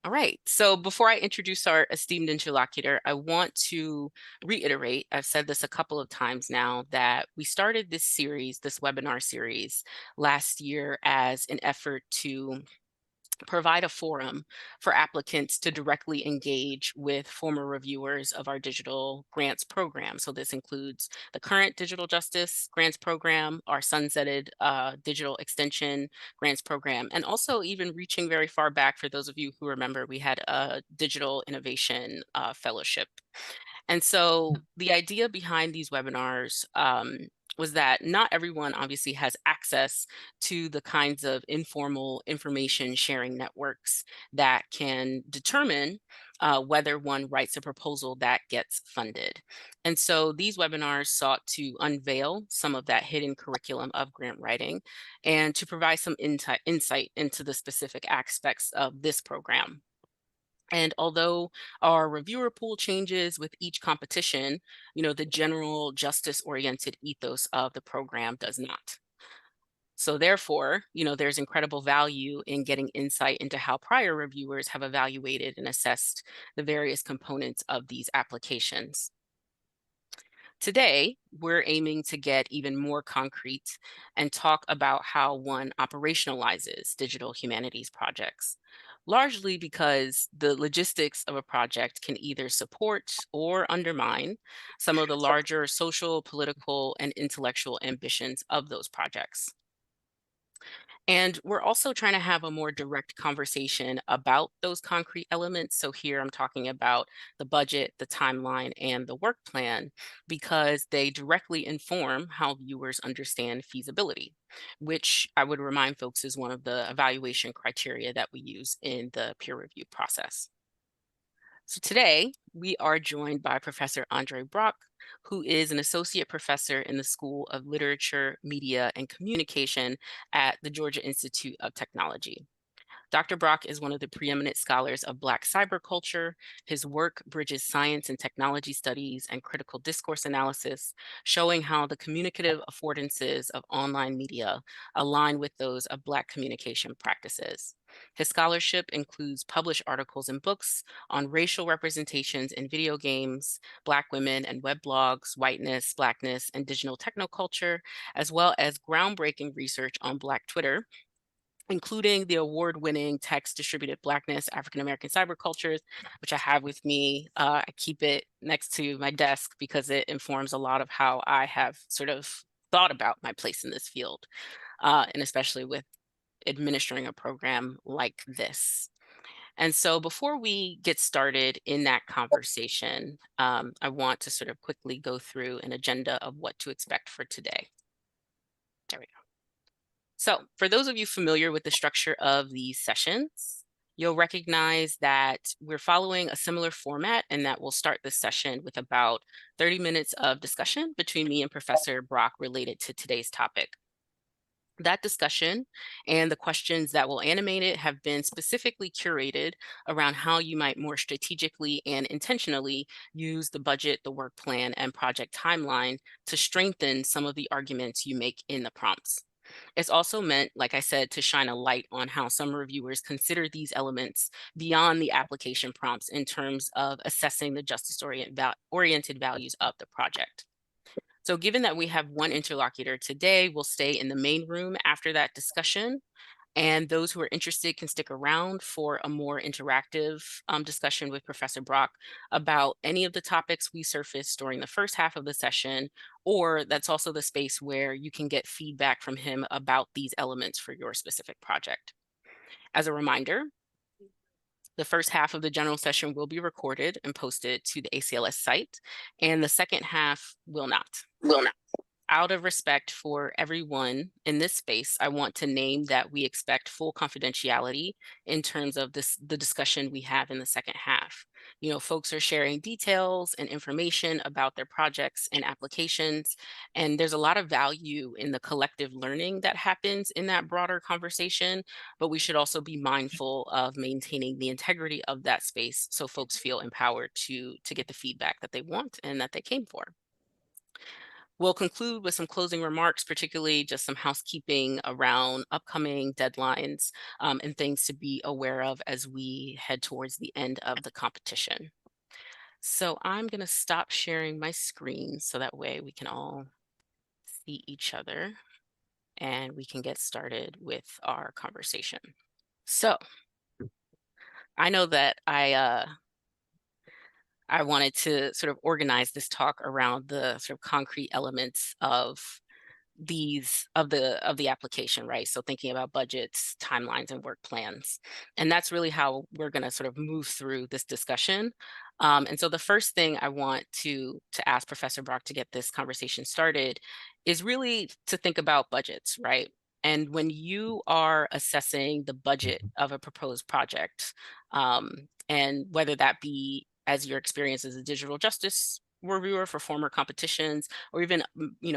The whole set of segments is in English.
All right. So before I introduce our esteemed interlocutor, I want to reiterate, I've said this a couple of times now, that we started this series, this webinar series last year as an effort to provide a forum for applicants to directly engage with former reviewers of our digital grants program. So this includes the current digital justice grants program, our sunsetted digital extension grants program, and also even reaching very far back. For those of you who remember, we had a digital innovation fellowship. And so the idea behind these webinars was that not everyone obviously has access to the kinds of informal information sharing networks that can determine whether one writes a proposal that gets funded. And so these webinars sought to unveil some of that hidden curriculum of grant writing and to provide some insight into the specific aspects of this program. And although our reviewer pool changes with each competition, the general justice-oriented ethos of the program does not. So therefore, there's incredible value in getting insight into how prior reviewers have evaluated and assessed the various components of these applications. Today, we're aiming to get even more concrete and talk about how one operationalizes digital humanities projects, largely because the logistics of a project can either support or undermine some of the larger social, political, and intellectual ambitions of those projects. And we're also trying to have a more direct conversation about those concrete elements. So here I'm talking about the budget, the timeline, and the work plan, because they directly inform how viewers understand feasibility, which I would remind folks is one of the evaluation criteria that we use in the peer review process. So today we are joined by Professor Andre Brock, who is an associate professor in the School of Literature, Media, and Communication at the Georgia Institute of Technology. Dr. Brock is one of the preeminent scholars of Black cyberculture. His work bridges science and technology studies and critical discourse analysis, showing how the communicative affordances of online media align with those of Black communication practices. His scholarship includes published articles and books on racial representations in video games, Black women and web blogs, whiteness, Blackness, and digital technoculture, as well as groundbreaking research on Black Twitter, including the award-winning text Distributed Blackness, African American Cybercultures, which I have with me. I keep it next to my desk because it informs a lot of how I have sort of thought about my place in this field, and especially with administering a program like this. And so before we get started in that conversation, I want to sort of quickly go through an agenda of what to expect for today. There we go. So for those of you familiar with the structure of these sessions, you'll recognize that we're following a similar format and that we'll start this session with about 30 minutes of discussion between me and Professor Brock related to today's topic. That discussion and the questions that will animate it have been specifically curated around how you might more strategically and intentionally use the budget, the work plan, and project timeline to strengthen some of the arguments you make in the prompts. It's also meant, like I said, to shine a light on how some reviewers consider these elements beyond the application prompts in terms of assessing the justice-oriented values of the project. So given that we have one interlocutor today, we'll stay in the main room after that discussion. And those who are interested can stick around for a more interactive discussion with Professor Brock about any of the topics we surfaced during the first half of the session, or that's also the space where you can get feedback from him about these elements for your specific project. As a reminder, the first half of the general session will be recorded and posted to the ACLS site, and the second half will not. Out of respect for everyone in this space, I want to name that we expect full confidentiality in terms of the discussion we have in the second half. Folks are sharing details and information about their projects and applications, and there's a lot of value in the collective learning that happens in that broader conversation, but we should also be mindful of maintaining the integrity of that space so folks feel empowered to get the feedback that they want and that they came for. We'll conclude with some closing remarks, particularly just some housekeeping around upcoming deadlines, and things to be aware of as we head towards the end of the competition. So I'm going to stop sharing my screen so that way we can all see each other and we can get started with our conversation. So I know that I wanted to sort of organize this talk around the sort of concrete elements of the application, right? So thinking about budgets, timelines, and work plans. And that's really how we're going to sort of move through this discussion. And so the first thing I want to ask Professor Brock to get this conversation started is really to think about budgets, right? And when you are assessing the budget Mhm. of a proposed project, and whether that be as your experience as a digital justice reviewer for former competitions, or even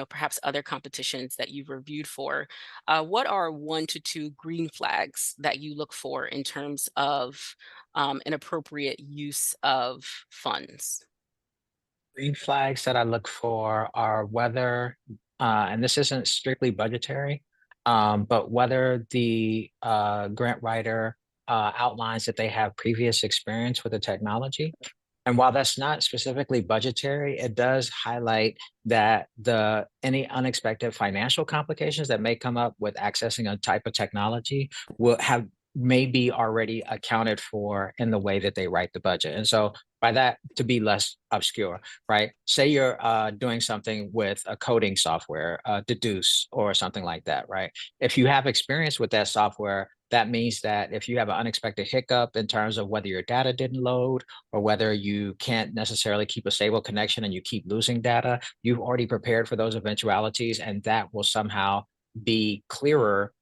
perhaps other competitions that you've reviewed for, what are 1 to 2 green flags that you look for in terms of an appropriate use of funds? Green flags that I look for are whether, and this isn't strictly budgetary, but whether the grant writer outlines that they have previous experience with the technology. And while that's not specifically budgetary, it does highlight that the any unexpected financial complications that may come up with accessing a type of technology will have may be already accounted for in the way that they write the budget. And so by that, to be less obscure, right? Say you're doing something with a coding software, Deduce or something like that, right? If you have experience with that software, that means that if you have an unexpected hiccup in terms of whether your data didn't load or whether you can't necessarily keep a stable connection and you keep losing data, you've already prepared for those eventualities, and that will somehow be clearer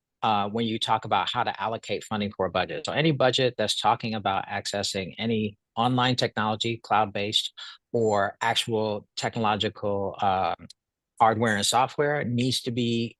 when you talk about how to allocate funding for a budget. So, any budget that's talking about accessing any online technology, cloud based, or actual technological hardware and software needs to be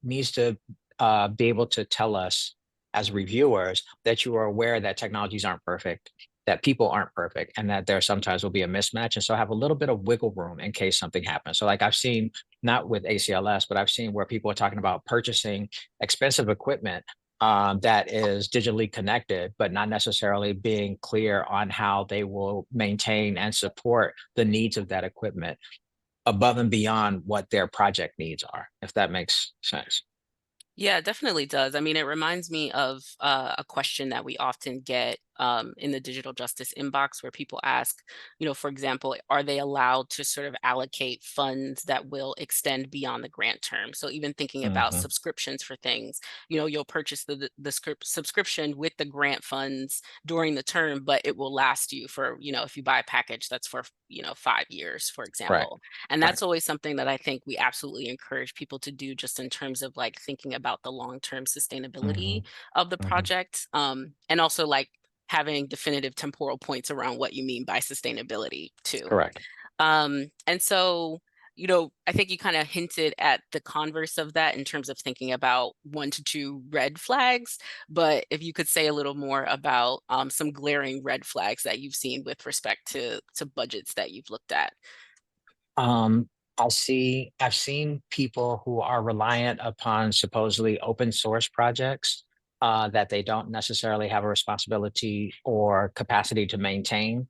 able to tell us as reviewers that you are aware that technologies aren't perfect, that people aren't perfect, and that there sometimes will be a mismatch. And so have a little bit of wiggle room in case something happens. So like I've seen, not with ACLS, but I've seen where people are talking about purchasing expensive equipment that is digitally connected, but not necessarily being clear on how they will maintain and support the needs of that equipment above and beyond what their project needs are, if that makes sense. Yeah, it definitely does. I mean, it reminds me of a question that we often get in the digital justice inbox where people ask, for example, are they allowed to sort of allocate funds that will extend beyond the grant term? So even thinking about Mhm. subscriptions for things, you'll purchase the subscription with the grant funds during the term, but it will last you for, if you buy a package that's for, 5 years, for Right, example. And right. that's always something that I think we absolutely encourage people to do just in terms of like thinking about the long-term sustainability Mhm, of the mhm. project. And also like having definitive temporal points around what you mean by sustainability too. Correct. And so, I think you kind of hinted at the converse of that in terms of thinking about 1 to 2 red flags. But if you could say a little more about some glaring red flags that you've seen with respect to budgets that you've looked at. Um, I've seen people who are reliant upon supposedly open source projects that they don't necessarily have a responsibility or capacity to maintain.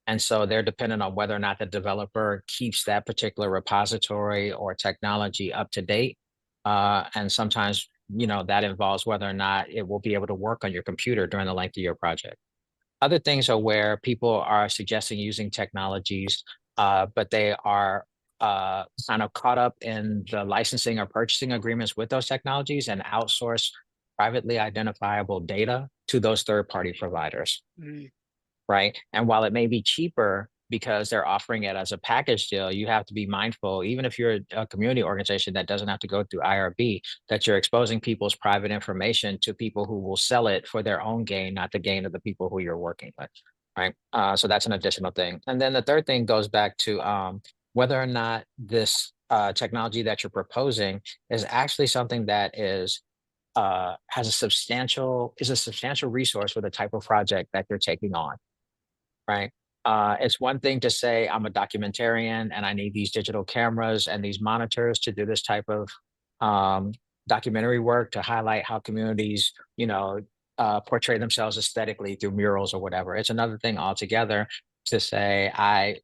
And so they're dependent on whether or not the developer keeps that particular repository or technology up to date. And sometimes, that involves whether or not it will be able to work on your computer during the length of your project. Other things are where people are suggesting using technologies, but they are kind of caught up in the licensing or purchasing agreements with those technologies and outsource privately identifiable data to those third party providers, Mm. right? And while it may be cheaper because they're offering it as a package deal, you have to be mindful, even if you're a community organization that doesn't have to go through IRB, that you're exposing people's private information to people who will sell it for their own gain, not the gain of the people who you're working with, right? So that's an additional thing. And then the third thing goes back to whether or not this technology that you're proposing is actually something that has a substantial resource for the type of project that you're taking on, right? It's one thing to say I'm a documentarian and I need these digital cameras and these monitors to do this type of um, documentary work to highlight how communities, portray themselves aesthetically through murals or whatever. It's another thing altogether to say I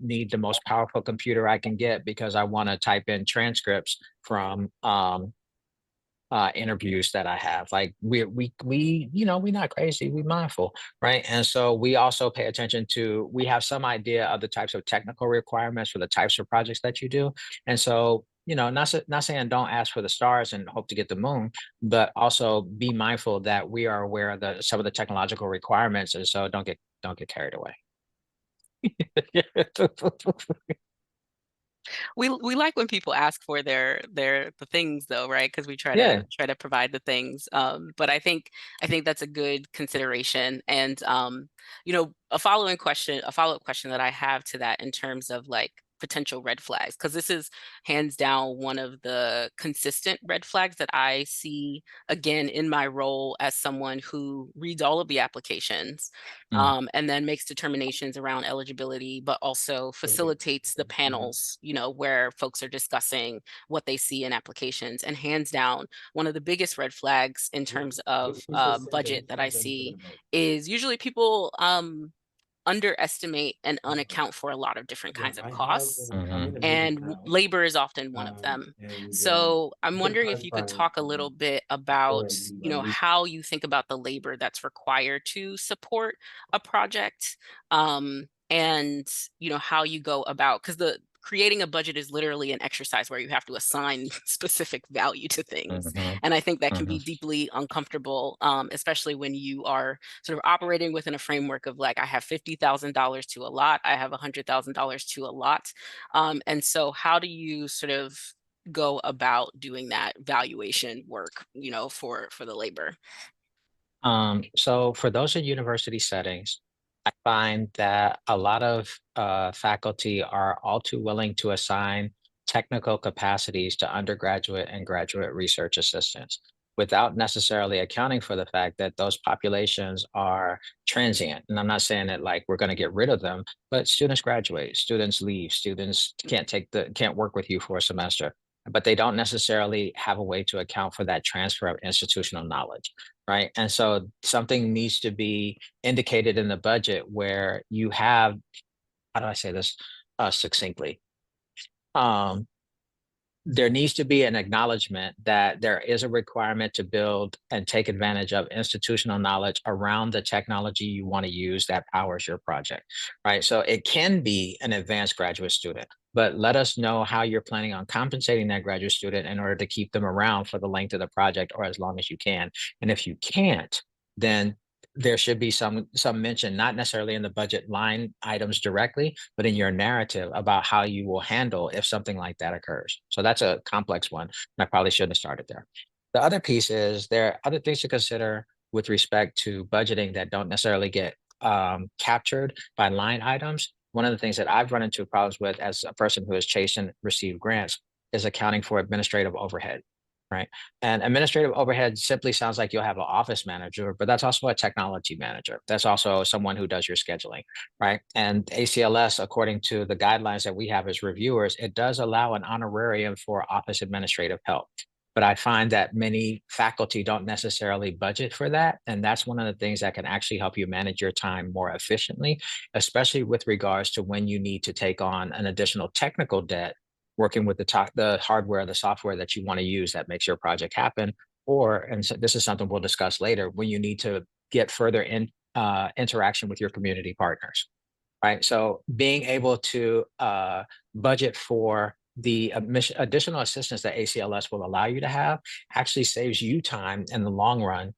need the most powerful computer I can get because I want to type in transcripts from interviews that I have. Like we're not crazy, we mindful, right? And so we also pay attention to we have some idea of the types of technical requirements for the types of projects that you do. And so, not saying don't ask for the stars and hope to get the moon, but also be mindful that we are aware of the some of the technological requirements. And so don't get carried away. We like when people ask for the things though, right? Because we Yeah. try to provide the things. But I think that's a good consideration. And a follow-up question that I have to that in terms of like potential red flags, because this is hands down one of the consistent red flags that I see again in my role as someone who reads all of the applications, Mm. and then makes determinations around eligibility, but also facilitates the panels, where folks are discussing what they see in applications. And hands down, one of the biggest red flags in terms of budget that I see is usually people underestimate and unaccount for a lot of different kinds of costs. And labor is often one of them. So I'm wondering if you could talk a little bit about, how you think about the labor that's required to support a project, and how you go about, because the creating a budget is literally an exercise where you have to assign specific value to things. Mhm, And I think that can mhm. be deeply uncomfortable, especially when you are sort of operating within a framework of like, I have $50,000 to a lot, I have $100,000 to a lot. And so how do you sort of go about doing that valuation work, for the labor? So for those in university settings, I find that a lot of faculty are all too willing to assign technical capacities to undergraduate and graduate research assistants without necessarily accounting for the fact that those populations are transient. And I'm not saying that like we're going to get rid of them, but students graduate, students leave, students can't work with you for a semester, but they don't necessarily have a way to account for that transfer of institutional knowledge, right? And so something needs to be indicated in the budget where you have, how do I say this succinctly? Um, there needs to be an acknowledgement that there is a requirement to build and take advantage of institutional knowledge around the technology you want to use that powers your project, right? So it can be an advanced graduate student, but let us know how you're planning on compensating that graduate student in order to keep them around for the length of the project or as long as you can. And if you can't, then there should be some mention, not necessarily in the budget line items directly, but in your narrative about how you will handle if something like that occurs. So that's a complex one. And I probably shouldn't have started there. The other piece is there are other things to consider with respect to budgeting that don't necessarily get captured by line items. One of the things that I've run into problems with as a person who has chased and received grants is accounting for administrative overhead, right? And administrative overhead simply sounds like you'll have an office manager, but that's also a technology manager. That's also someone who does your scheduling, right? And ACLS, according to the guidelines that we have as reviewers, it does allow an honorarium for office administrative help. But I find that many faculty don't necessarily budget for that. And that's one of the things that can actually help you manage your time more efficiently, especially with regards to when you need to take on an additional technical debt working with the hardware, the software that you want to use that makes your project happen. Or, and so this is something we'll discuss later, when you need to get further interaction with your community partners, right? So being able to budget for the additional assistance that ACLS will allow you to have actually saves you time in the long run,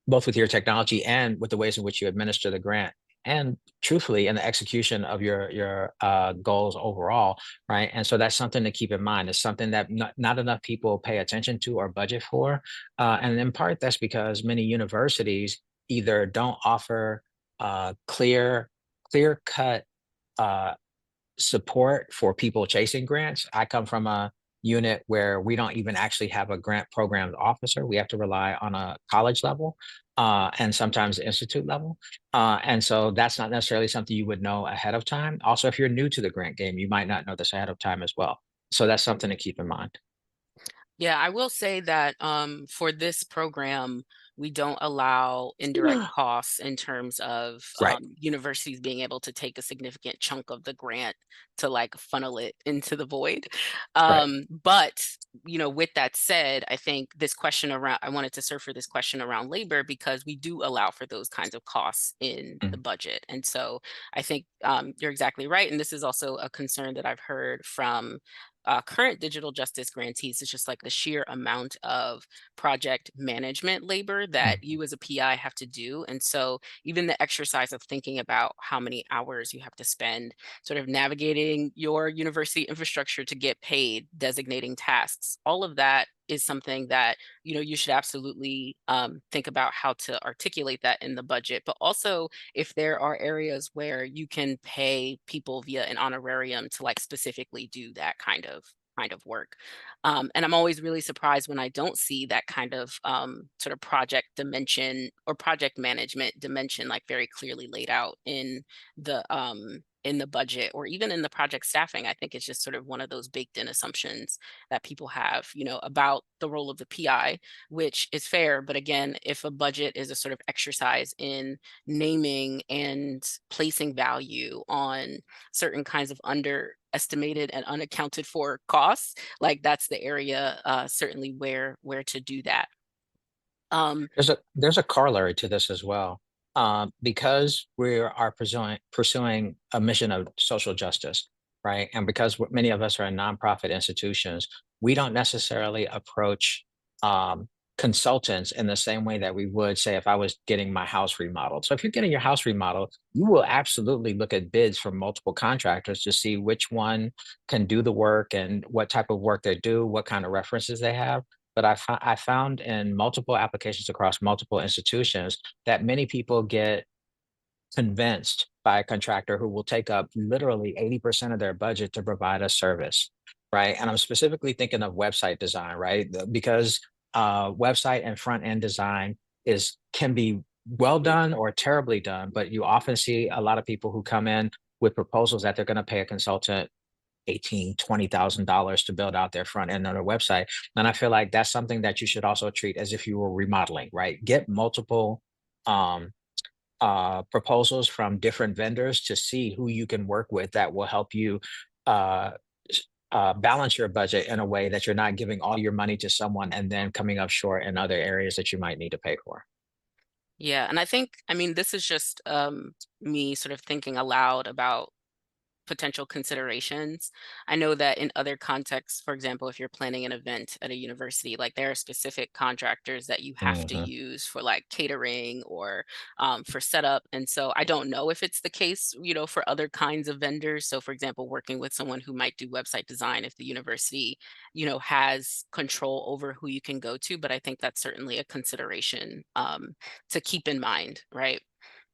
both with your technology and with the ways in which you administer the grant, and truthfully in the execution of your goals overall, right? And so that's something to keep in mind. It's something that not enough people pay attention to or budget for, and in part that's because many universities either don't offer clear cut uh, support for people chasing grants. I come from a unit where we don't even actually have a grant programs officer. We have to rely on a college level. and sometimes institute level. And so that's not necessarily something you would know ahead of time. Also, if you're new to the grant game, you might not know this ahead of time as well. So that's something to keep in mind. Yeah, I will say that for this program, we don't allow indirect costs in terms of Right, universities being able to take a significant chunk of the grant to like funnel it into the void. right. But with that said, I think this question around, I wanted to surf for this question around labor because we do allow for those kinds of costs in the Mhm. budget. And so I think you're exactly right. And this is also a concern that I've heard from current digital justice grantees. Is just like the sheer amount of project management labor that Mhm. you as a PI have to do. And so even the exercise of thinking about how many hours you have to spend sort of navigating your university infrastructure to get paid, designating tasks, all of that is something that you should absolutely think about how to articulate that in the budget. But also, if there are areas where you can pay people via an honorarium to like specifically do that kind of work. And I'm always really surprised when I don't see that kind of sort of project dimension or project management dimension like very clearly laid out in the budget or even in the project staffing. I think it's just sort of one of those baked in assumptions that people have, about the role of the PI, which is fair. But again, if a budget is a sort of exercise in naming and placing value on certain kinds of underestimated and unaccounted for costs, like that's the area certainly where to do that. Um, There's a corollary to this as well. Because we are pursuing a mission of social justice, right? And because many of us are in nonprofit institutions, we don't necessarily approach consultants in the same way that we would say if I was getting my house remodeled. So if you're getting your house remodeled, you will absolutely look at bids from multiple contractors to see which one can do the work and what type of work they do, what kind of references they have. But I found in multiple applications across multiple institutions that many people get convinced by a contractor who will take up literally 80% of their budget to provide a service, right? And I'm specifically thinking of website design, right? Because website and front end design is can be well done or terribly done, but you often see a lot of people who come in with proposals that they're going to pay a consultant 18, $20,000 to build out their front end on their website. And I feel like that's something that you should also treat as if you were remodeling, right? Get multiple um, proposals from different vendors to see who you can work with that will help you uh, balance your budget in a way that you're not giving all your money to someone and then coming up short in other areas that you might need to pay for. yeah, and I think, I mean, this is just me sort of thinking aloud about potential considerations. I know that in other contexts, for example, if you're planning an event at a university, like there are specific contractors that you have to Mhm. use for like catering or for setup. And so I don't know if it's the case, for other kinds of vendors. So, for example, working with someone who might do website design if the university, has control over who you can go to. But I think that's certainly a consideration to keep in mind, right?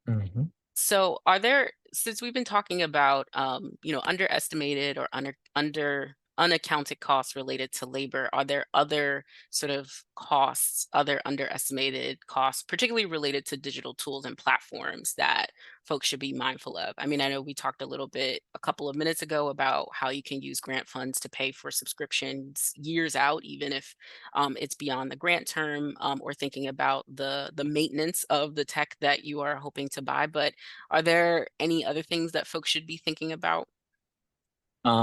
Mhm. So, are there, since we've been talking about, underestimated or under unaccounted costs related to labor, are there other sort of costs, other underestimated costs, particularly related to digital tools and platforms that folks should be mindful of? I mean, I know we talked a little bit a couple of minutes ago about how you can use grant funds to pay for subscriptions years out, even if it's beyond the grant term, or thinking about the maintenance of the tech that you are hoping to buy. But are there any other things that folks should be thinking about?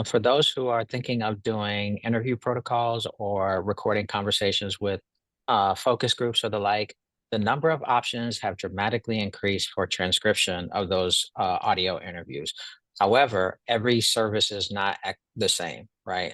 For those who are thinking of doing interview protocols or recording conversations with focus groups or the like, the number of options have dramatically increased for transcription of those audio interviews. However, every service is not the same, right?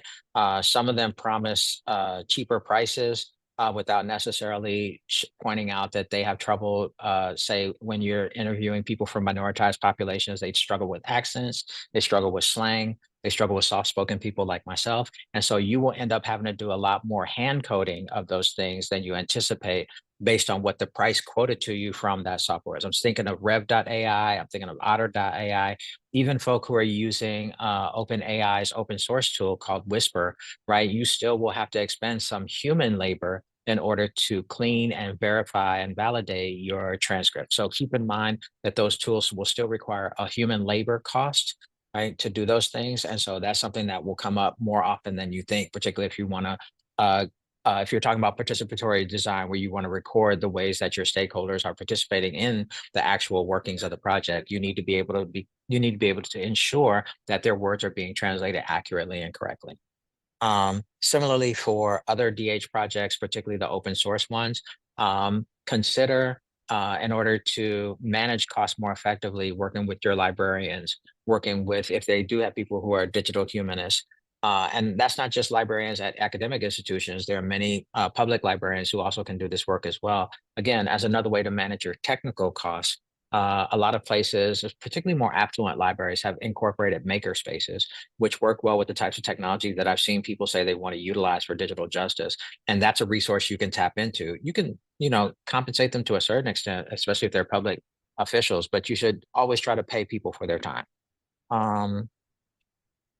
Some of them promise cheaper prices without necessarily pointing out that they have trouble. Say, when you're interviewing people from minoritized populations, they struggle with accents, they struggle with slang, they struggle with soft spoken people like myself. And so you will end up having to do a lot more hand coding of those things than you anticipate based on what the price quoted to you from that software is. I'm thinking of Rev.ai, I'm thinking of Otter.ai, even folk who are using OpenAI's open source tool called Whisper, right? You still will have to expend some human labor in order to clean and verify and validate your transcript. So keep in mind that those tools will still require a human labor cost, right, to do those things. And so that's something that will come up more often than you think, particularly if you want to uh, if you're talking about participatory design, where you want to record the ways that your stakeholders are participating in the actual workings of the project, you need to be able to ensure that their words are being translated accurately and correctly. Similarly, for other DH projects, particularly the open source ones, consider in order to manage costs more effectively, working with your librarians, working with if they do have people who are digital humanists. And that's not just librarians at academic institutions. There are many public librarians who also can do this work as well. Again, as another way to manage your technical costs, a lot of places, particularly more affluent libraries, have incorporated maker spaces which work well with the types of technology that I've seen people say they want to utilize for digital justice. And that's a resource you can tap into. You can, compensate them to a certain extent, especially if they're public officials, but you should always try to pay people for their time. Um,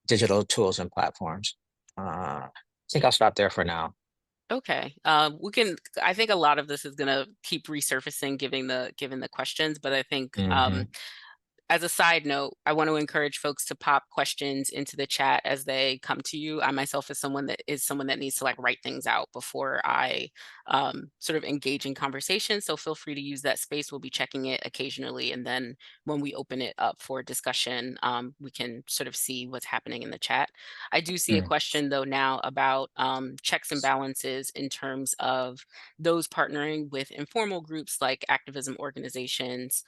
Digital tools and platforms. I think I'll stop there for now. Okay. We can. I think a lot of this is going to keep resurfacing, given the questions. But I think Hmm. as a side note, I want to encourage folks to pop questions into the chat as they come to you. I myself is someone that needs to like write things out before I sort of engage in conversation. So feel free to use that space. We'll be checking it occasionally, and then when we open it up for discussion, we can sort of see what's happening in the chat. I do see a Mm, question though now about checks and balances in terms of those partnering with informal groups like activism organizations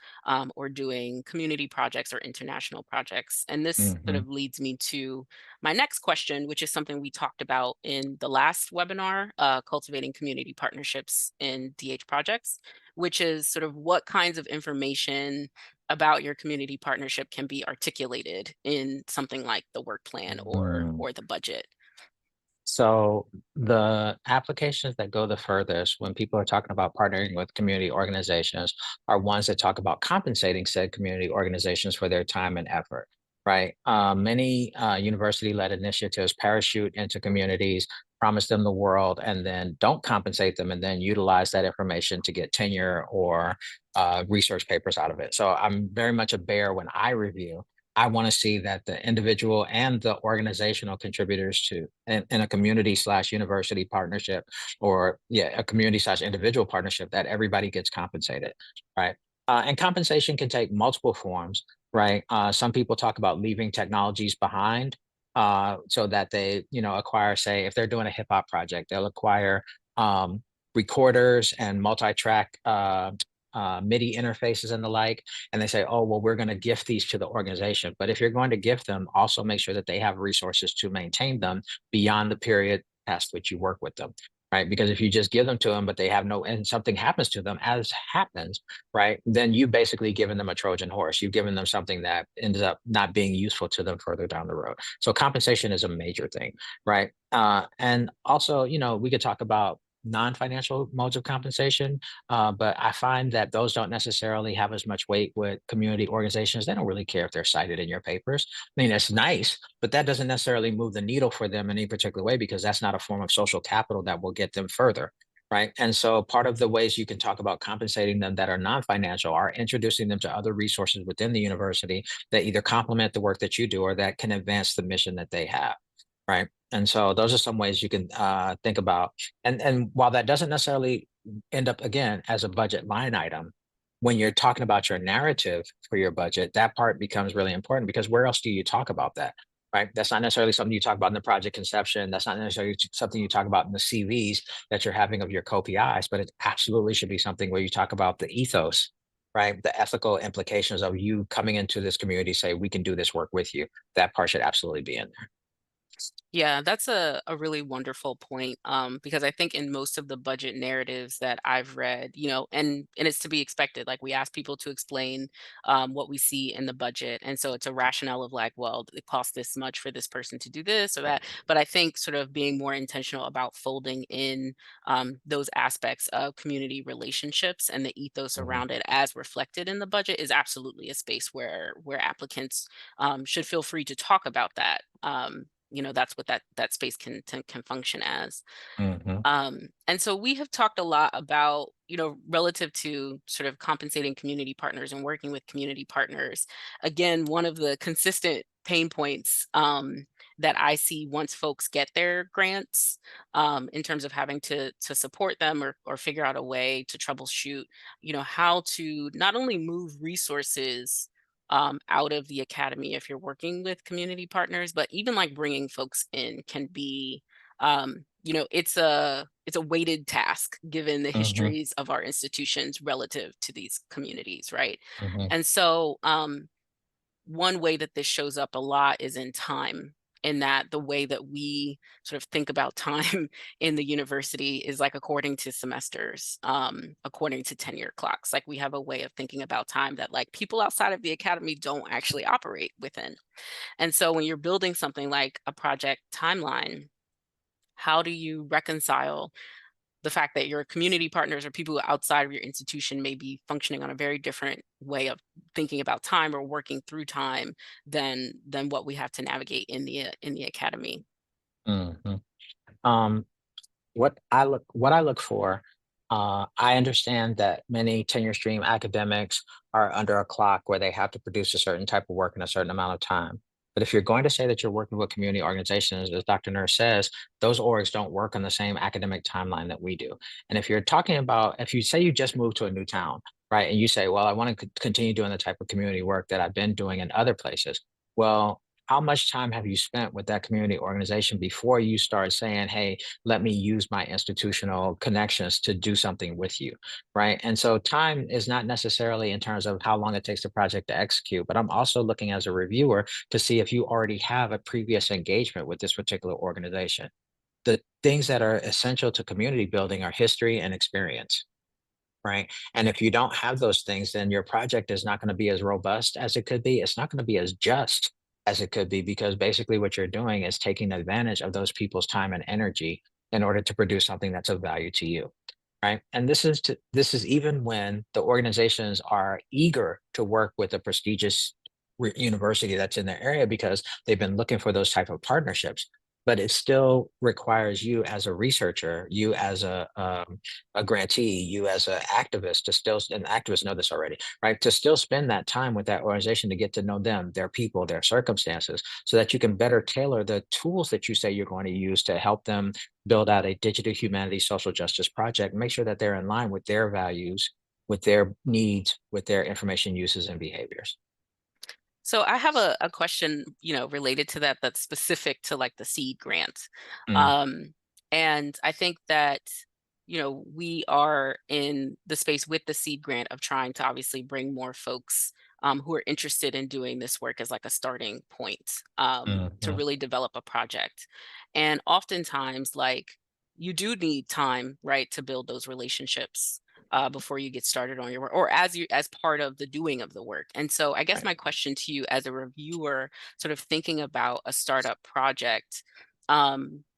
or doing community projects or international projects. And this sort mhm, of leads me to my next question, which is something we talked about in the last webinar, cultivating community partnerships in DH projects, which is sort of what kinds of information about your community partnership can be articulated in something like the work plan mm. or the budget. So the applications that go the furthest when people are talking about partnering with community organizations are ones that talk about compensating said community organizations for their time and effort, right? Many university-led initiatives parachute into communities, promise them the world, and then don't compensate them, and then utilize that information to get tenure or research papers out of it. So I'm very much a bear when I review. I want to see that the individual and the organizational contributors to in a community slash university partnership, or yeah, a community slash individual partnership, that everybody gets compensated, right? And compensation can take multiple forms, right? Some people talk about leaving technologies behind, so that they, acquire, say, if they're doing a hip hop project, they'll acquire um, recorders and multi-track MIDI interfaces and the like, and they say, oh, well, we're going to gift these to the organization. But if you're going to gift them, also make sure that they have resources to maintain them beyond the period past which you work with them. Right. Because if you just give them to them, but they have no, and something happens to them, as happens, right, then you basically given them a Trojan horse. You've given them something that ends up not being useful to them further down the road. So compensation is a major thing. Right. And also, we could talk about non-financial modes of compensation, but I find that those don't necessarily have as much weight with community organizations. They don't really care if they're cited in your papers. I mean, it's nice, but that doesn't necessarily move the needle for them in any particular way, because that's not a form of social capital that will get them further. Right. And so part of the ways you can talk about compensating them that are non-financial are introducing them to other resources within the university that either complement the work that you do or that can advance the mission that they have. Right. And so those are some ways you can think about. And while that doesn't necessarily end up again as a budget line item, when you're talking about your narrative for your budget, that part becomes really important, because where else do you talk about that? Right. That's not necessarily something you talk about in the project conception. That's not necessarily something you talk about in the CVs that you're having of your co-PIs, but it absolutely should be something where you talk about the ethos, right? The ethical implications of you coming into this community, say, we can do this work with you. That part should absolutely be in there. Yeah, that's a really wonderful point. Because I think in most of the budget narratives that I've read, and it's to be expected. Like we ask people to explain what we see in the budget, and so it's a rationale of like, well, it costs this much for this person to do this or that. But I think sort of being more intentional about folding in those aspects of community relationships and the ethos Mhm. around it as reflected in the budget is absolutely a space where applicants should feel free to talk about that. that's what that space can function as. Mhm, And so we have talked a lot about, relative to sort of compensating community partners and working with community partners. Again, one of the consistent pain points that I see once folks get their grants, in terms of having to support them or figure out a way to troubleshoot, how to not only move resources out of the academy if you're working with community partners, but even like bringing folks in can be it's a weighted task given the mhm, histories of our institutions relative to these communities, right? mhm, And so one way that this shows up a lot is in time, in that the way that we sort of think about time in the university is like according to semesters, according to tenure clocks. Like we have a way of thinking about time that like people outside of the academy don't actually operate within. And so when you're building something like a project timeline, how do you reconcile the fact that your community partners or people outside of your institution may be functioning on a very different way of thinking about time or working through time than what we have to navigate in the academy? mhm. Um, what I look for, I understand that many tenure stream academics are under a clock where they have to produce a certain type of work in a certain amount of time. But if you're going to say that you're working with community organizations, as Dr. Nurse says, those orgs don't work on the same academic timeline that we do. And if you're talking about, if you say you just moved to a new town, right, and you say, well, I want to continue doing the type of community work that I've been doing in other places. Well, how much time have you spent with that community organization before you start saying, hey, let me use my institutional connections to do something with you, right? And so time is not necessarily in terms of how long it takes the project to execute, but I'm also looking as a reviewer to see if you already have a previous engagement with this particular organization. The things that are essential to community building are history and experience. Right. And if you don't have those things, then your project is not going to be as robust as it could be. It's not going to be as just as it could be, because basically what you're doing is taking advantage of those people's time and energy in order to produce something that's of value to you. Right. And this is even when the organizations are eager to work with a prestigious university that's in their area because they've been looking for those type of partnerships. But it still requires you as a researcher, you as a grantee, you as an activist to still, and activists know this already, right? To still spend that time with that organization to get to know them, their people, their circumstances, so that you can better tailor the tools that you say you're going to use to help them build out a digital humanities social justice project, make sure that they're in line with their values, with their needs, with their information uses and behaviors. So I have a question, related to that that's specific to like the seed grant. Mm, Um, and I think that, we are in the space with the seed grant of trying to obviously bring more folks who are interested in doing this work as like a starting point, to mhm, really develop a project. And oftentimes, like, you do need time, right, to build those relationships before you get started on your work, or as part of the doing of the work. And so I guess right. my question to you as a reviewer, sort of thinking about a startup project,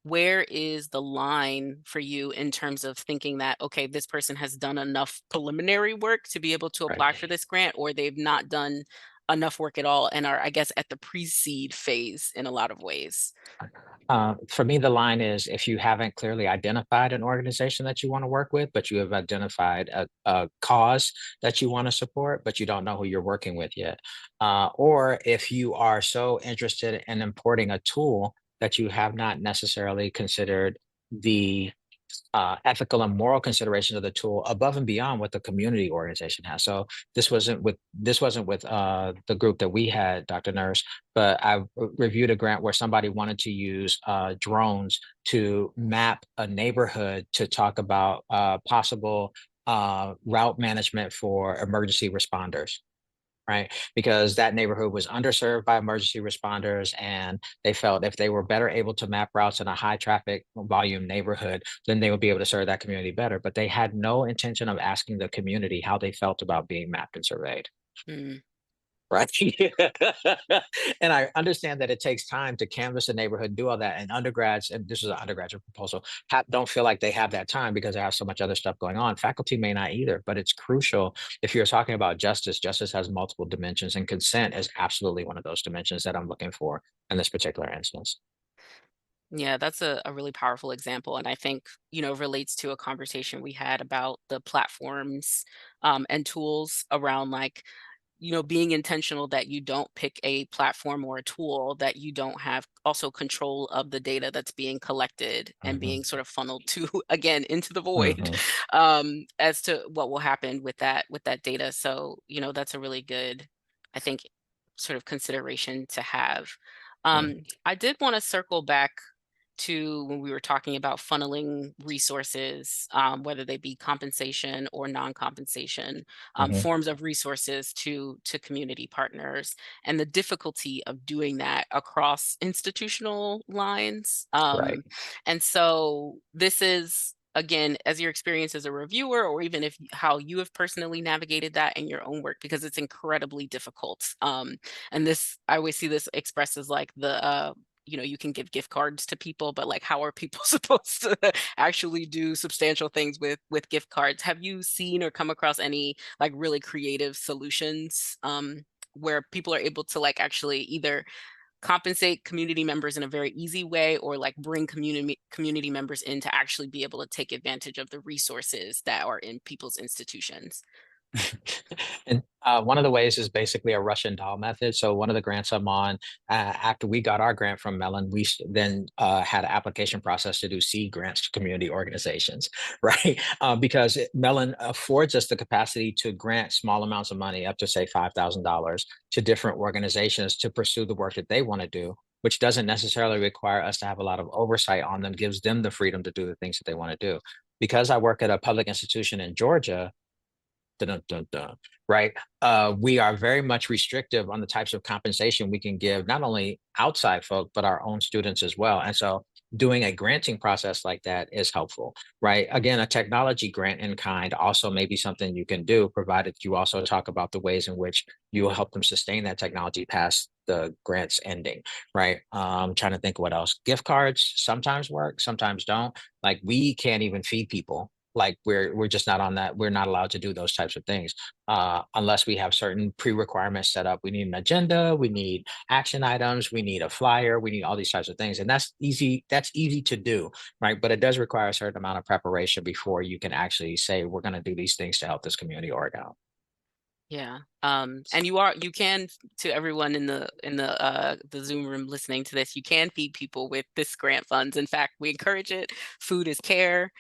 where is the line for you in terms of thinking that, okay, this person has done enough preliminary work to be able to Right. apply for this grant, or they've not done enough work at all and are, I guess, at the pre-seed phase in a lot of ways? For me, the line is if you haven't clearly identified an organization that you want to work with, but you have identified a cause that you want to support, but you don't know who you're working with yet. Or if you are so interested in importing a tool that you have not necessarily considered the ethical and moral considerations of the tool above and beyond what the community organization has. So this wasn't with the group that we had, Dr. Nurse, but I reviewed a grant where somebody wanted to use drones to map a neighborhood to talk about possible route management for emergency responders, right? Because that neighborhood was underserved by emergency responders, and they felt if they were better able to map routes in a high traffic volume neighborhood, then they would be able to serve that community better. But they had no intention of asking the community how they felt about being mapped and surveyed. Mm. Right. And I understand that it takes time to canvass a neighborhood, do all that. And undergrads, and this is an undergraduate proposal, don't feel like they have that time because they have so much other stuff going on. Faculty may not either, but it's crucial. If you're talking about justice, justice has multiple dimensions, and consent is absolutely one of those dimensions that I'm looking for in this particular instance. Yeah, that's a really powerful example. And I think, relates to a conversation we had about the platforms and tools around like, being intentional that you don't pick a platform or a tool that you don't have also control of the data that's being collected and Hmm. being sort of funneled to again into the void Hmm. as to what will happen with that data. So, that's a really good, I think, sort of consideration to have. I did want to circle back to when we were talking about funneling resources, whether they be compensation or non-compensation, Hmm. forms of resources to community partners, and the difficulty of doing that across institutional lines. Right. And so this is again, as your experience as a reviewer, or even if how you have personally navigated that in your own work, because it's incredibly difficult. And this, I always see this expressed as like the you can give gift cards to people, but like how are people supposed to actually do substantial things with gift cards? Have you seen or come across any like really creative solutions where people are able to like actually either compensate community members in a very easy way, or like bring community members in to actually be able to take advantage of the resources that are in people's institutions? And one of the ways is basically a Russian doll method. So one of the grants I'm on, after we got our grant from Mellon, then had an application process to do seed grants to community organizations, right? Because Mellon affords us the capacity to grant small amounts of money, up to say $5,000, to different organizations to pursue the work that they want to do, which doesn't necessarily require us to have a lot of oversight on them, gives them the freedom to do the things that they want to do. Because I work at a public institution in Georgia, dun, dun, dun, dun, right? We are very much restrictive on the types of compensation we can give, not only outside folk, but our own students as well. And so doing a granting process like that is helpful, right? Again, a technology grant in kind also may be something you can do, provided you also talk about the ways in which you will help them sustain that technology past the grants ending, right? Trying to think what else. Gift cards sometimes work, sometimes don't. Like we can't even feed people, like we're just not on that. We're not allowed to do those types of things unless we have certain pre-requirements set up. We need an agenda, we need action items, we need a flyer, we need all these types of things, and that's easy to do, right? But it does require a certain amount of preparation before you can actually say we're going to do these things to help this community org out. Yeah. And you can, to everyone in the Zoom room listening to this, you can feed people with this grant funds. In fact, we encourage it. Food is care.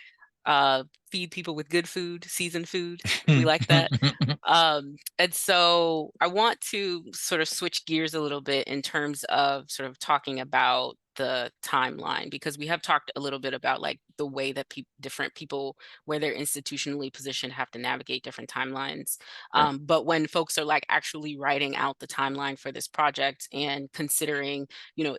Uh, Feed people with good food, seasoned food. We like that. And so I want to sort of switch gears a little bit in terms of sort of talking about the timeline, because we have talked a little bit about like the way that different people, where they're institutionally positioned, have to navigate different timelines. Sure. But when folks are like actually writing out the timeline for this project and considering,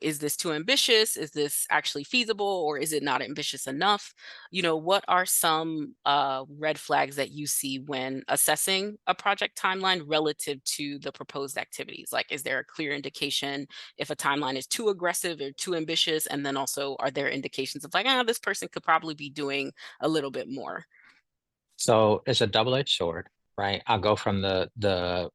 is this too ambitious? Is this actually feasible, or is it not ambitious enough? What are some red flags that you see when assessing a project timeline relative to the proposed activities? Like, is there a clear indication if a timeline is too aggressive or too ambitious? And then also, are there indications of like, this person could probably be doing a little bit more? So it's a double-edged sword, right? I'll go from the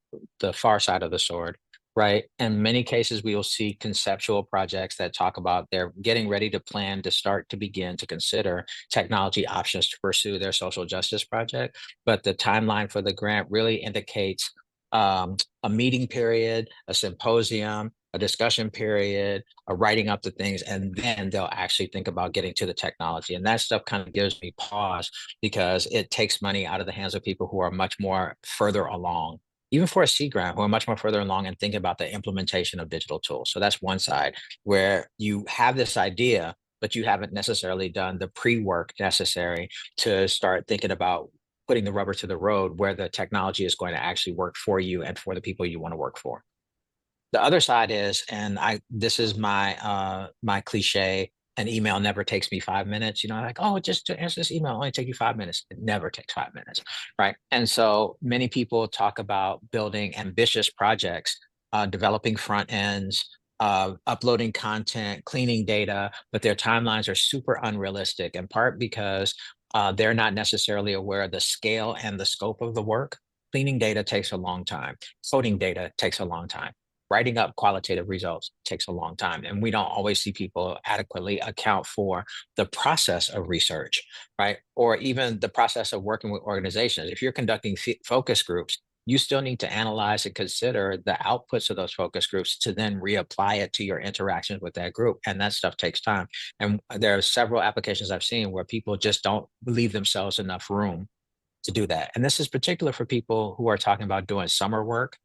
far side of the sword, right? In many cases, we will see conceptual projects that talk about they're getting ready to plan to start to begin to consider technology options to pursue their social justice project. But the timeline for the grant really indicates a meeting period, a symposium, a discussion period, a writing up the things, and then they'll actually think about getting to the technology. And that stuff kind of gives me pause because it takes money out of the hands of people who are much more further along, even for a C grant, who are much more further along and thinking about the implementation of digital tools. So that's one side where you have this idea, but you haven't necessarily done the pre-work necessary to start thinking about putting the rubber to the road where the technology is going to actually work for you and for the people you want to work for. The other side is, and I this is my cliche, an email never takes me 5 minutes. Like, oh, just to answer this email only take you 5 minutes. It never takes 5 minutes, right? And so many people talk about building ambitious projects, developing front ends, uploading content, cleaning data, but their timelines are super unrealistic, in part because they're not necessarily aware of the scale and the scope of the work. Cleaning data takes a long time. Coding data takes a long time. writing up qualitative results takes a long time. And we don't always see people adequately account for the process of research, right? Or even the process of working with organizations. If you're conducting focus groups, you still need to analyze and consider the outputs of those focus groups to then reapply it to your interactions with that group. And that stuff takes time. And there are several applications I've seen where people just don't leave themselves enough room to do that. And this is particular for people who are talking about doing summer work,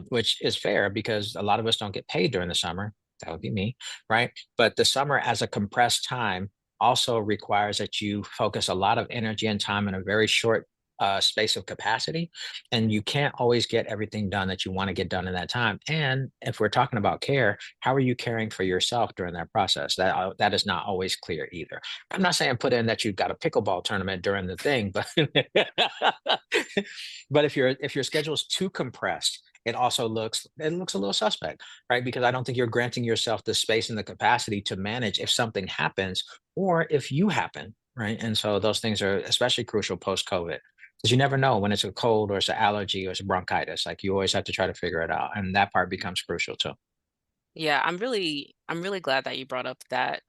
which is fair because a lot of us don't get paid during the summer. That would be me, right? But the summer as a compressed time also requires that you focus a lot of energy and time in a very short space of capacity. And you can't always get everything done that you want to get done in that time. And if we're talking about care, how are you caring for yourself during that process? That is not always clear either. I'm not saying put in that you've got a pickleball tournament during the thing, but but if your schedule is too compressed, it looks a little suspect, right? Because I don't think you're granting yourself the space and the capacity to manage if something happens or if you happen, right? And so those things are especially crucial post COVID because you never know when it's a cold or it's an allergy or it's a bronchitis. Like you always have to try to figure it out, and that part becomes crucial too. Yeah, I'm really glad that you brought up that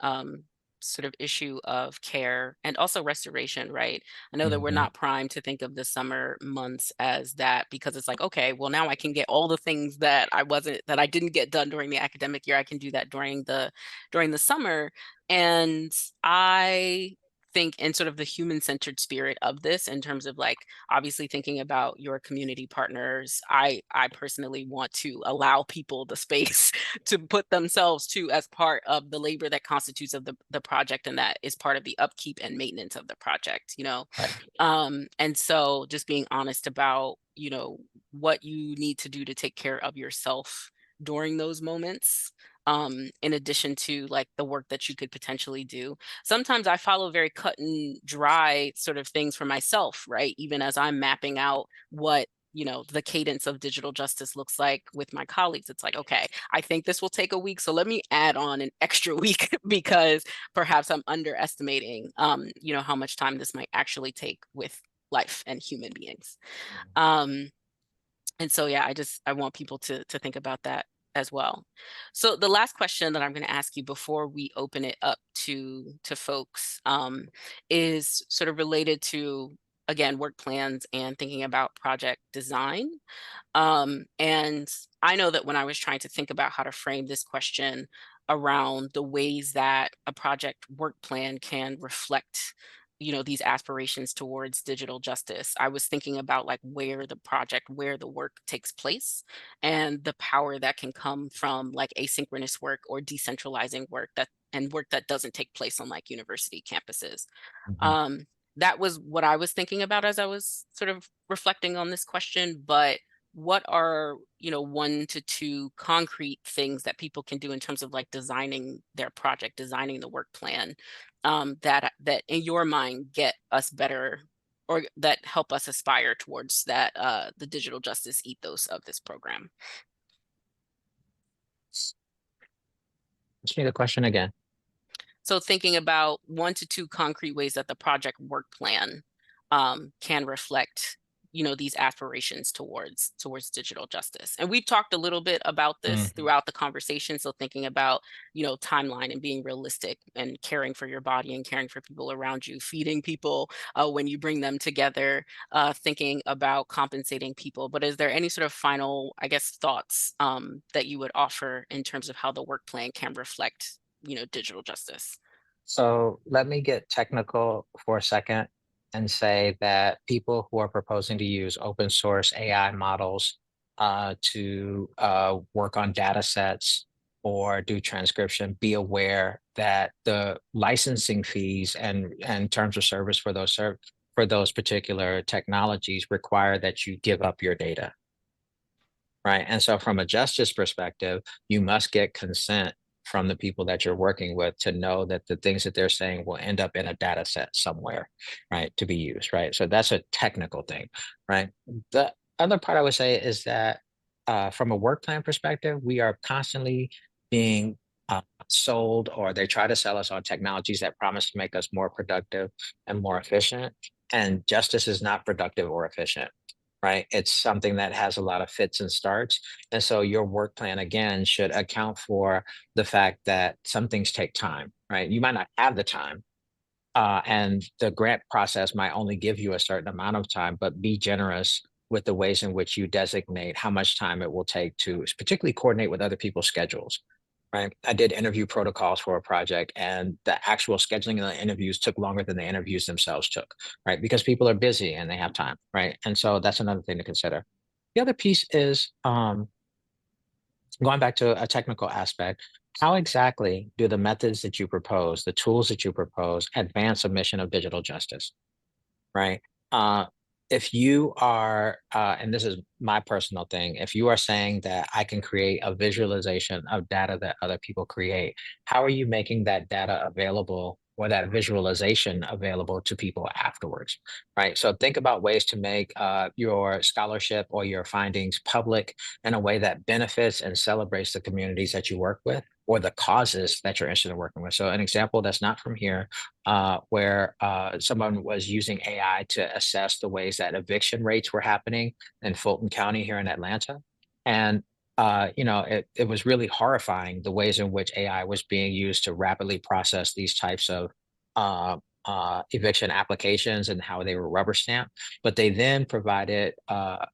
sort of issue of care and also restoration, right? I know that we're Mhm. not primed to think of the summer months as that because it's like, okay, well now I can get all the things that I didn't get done during the academic year. I can do that during the summer. And I think in sort of the human-centered spirit of this in terms of like obviously thinking about your community partners, I personally want to allow people the space to put themselves too as part of the labor that constitutes of the project and that is part of the upkeep and maintenance of the project, you know. Right. And so just being honest about, what you need to do to take care of yourself during those moments, in addition to like the work that you could potentially do. Sometimes I follow very cut and dry sort of things for myself, right? Even as I'm mapping out what the cadence of digital justice looks like with my colleagues. It's like, okay, I think this will take a week, so let me add on an extra week because perhaps I'm underestimating how much time this might actually take with life and human beings. um and so yeah, I want people to think about that as well. So the last question that I'm going to ask you before we open it up to folks, is sort of related to, again, work plans and thinking about project design. And I know that when I was trying to think about how to frame this question around the ways that a project work plan can reflect, these aspirations towards digital justice, I was thinking about like where the work takes place and the power that can come from like asynchronous work or decentralizing work that doesn't take place on like university campuses. Mhm. um, that was what I was thinking about as I was sort of reflecting on this question. But what are, one to two concrete things that people can do in terms of like designing their project, designing the work plan, that in your mind get us better or that help us aspire towards that the digital justice ethos of this program? Ask me the question again. So thinking about one to two concrete ways that the project work plan can reflect, these aspirations towards digital justice. And we've talked a little bit about this Mhm. throughout the conversation. So thinking about, timeline and being realistic and caring for your body and caring for people around you, feeding people when you bring them together, thinking about compensating people. But is there any sort of final, I guess, thoughts that you would offer in terms of how the work plan can reflect, digital justice? So let me get technical for a second and say that people who are proposing to use open source AI models to work on data sets or do transcription, be aware that the licensing fees and terms of service for for those particular technologies require that you give up your data. Right. And so, from a justice perspective, you must get consent from the people that you're working with to know that the things that they're saying will end up in a data set somewhere, right, to be used. Right. So, that's a technical thing. Right. The other part I would say is that from a work plan perspective, we are constantly being sold, or they try to sell us on technologies that promise to make us more productive and more efficient. And justice is not productive or efficient. right? It's something that has a lot of fits and starts. And so your work plan, again, should account for the fact that some things take time, right? You might not have the time, and the grant process might only give you a certain amount of time, but be generous with the ways in which you designate how much time it will take to particularly coordinate with other people's schedules. Right. I did interview protocols for a project, and the actual scheduling of the interviews took longer than the interviews themselves took, right? Because people are busy and they have time, right? And so that's another thing to consider. The other piece is going back to a technical aspect, how exactly do the methods that you propose, the tools that you propose, advance a mission of digital justice? Right? Uh, if you are, and this is my personal thing, if you are saying that I can create a visualization of data that other people create, how are you making that data available or that visualization available to people afterwards? Right. So think about ways to make your scholarship or your findings public in a way that benefits and celebrates the communities that you work with or the causes that you're interested in working with. So, an example that's not from here where someone was using AI to assess the ways that eviction rates were happening in Fulton County here in Atlanta. And it was really horrifying the ways in which AI was being used to rapidly process these types of uh, eviction applications and how they were rubber stamped. But they then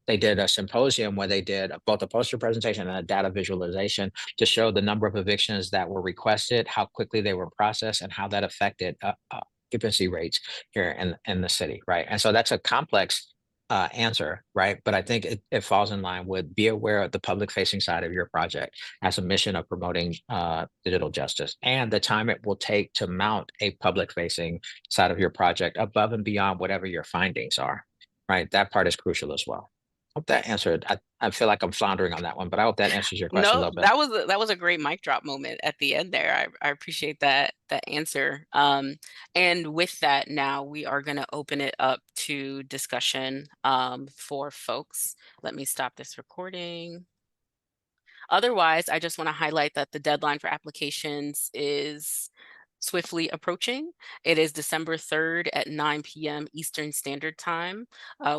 they did a symposium where they did both a poster presentation and a data visualization to show the number of evictions that were requested, how quickly they were processed, and how that affected occupancy rates here in the city, right? And so that's a complex answer, right? But I think it falls in line with be aware of the public facing side of your project as a mission of promoting digital justice and the time it will take to mount a public facing side of your project above and beyond whatever your findings are, right? That part is crucial as well. Hope that answered. I feel like I'm floundering on that one, but I hope that answers your question a No, little bit. that was a great mic drop moment at the end there. I appreciate that answer. And with that, now we are going to open it up to discussion for folks. Let me stop this recording. Otherwise, I just want to highlight that the deadline for applications is swiftly approaching. It is December 3rd at 9 p.m. Eastern Standard Time.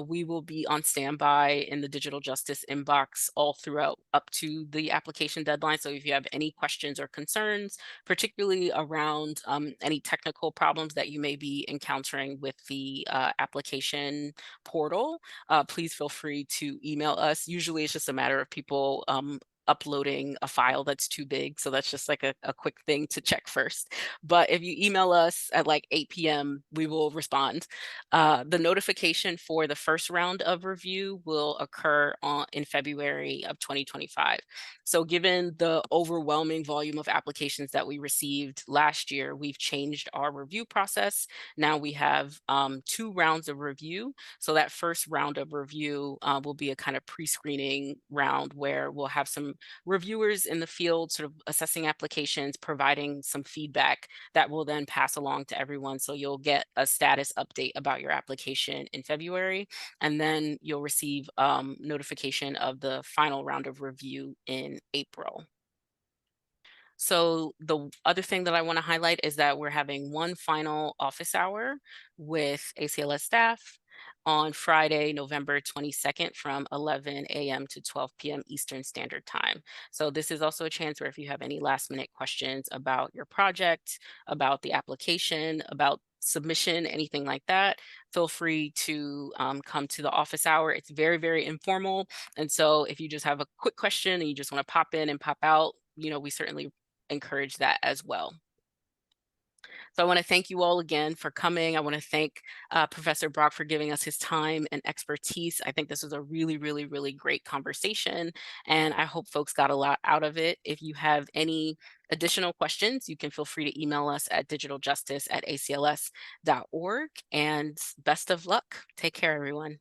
We will be on standby in the digital justice inbox all throughout up to the application deadline. So if you have any questions or concerns, particularly around any technical problems that you may be encountering with the application portal, please feel free to email us. Usually it's just a matter of people uploading a file that's too big. So that's just like a quick thing to check first. But if you email us at like 8 p.m., we will respond. The notification for the first round of review will occur in February of 2025. So given the overwhelming volume of applications that we received last year, we've changed our review process. Now we have 2 rounds of review. So that first round of review will be a kind of pre-screening round where we'll have some reviewers in the field sort of assessing applications, providing some feedback that will then pass along to everyone. So you'll get a status update about your application in February, and then you'll receive notification of the final round of review in April. So the other thing that I want to highlight is that we're having one final office hour with ACLS staff on Friday, November 22nd from 11 a.m. to 12 p.m. Eastern Standard Time. So this is also a chance where if you have any last minute questions about your project, about the application, about submission, anything like that, feel free to come to the office hour. It's very, very informal. And so if you just have a quick question and you just want to pop in and pop out, we certainly encourage that as well. So I want to thank you all again for coming. I want to thank Professor Brock for giving us his time and expertise. I think this was a really, really, really great conversation, and I hope folks got a lot out of it. If you have any additional questions, you can feel free to email us at digitaljustice@acls.org. And best of luck. Take care, everyone.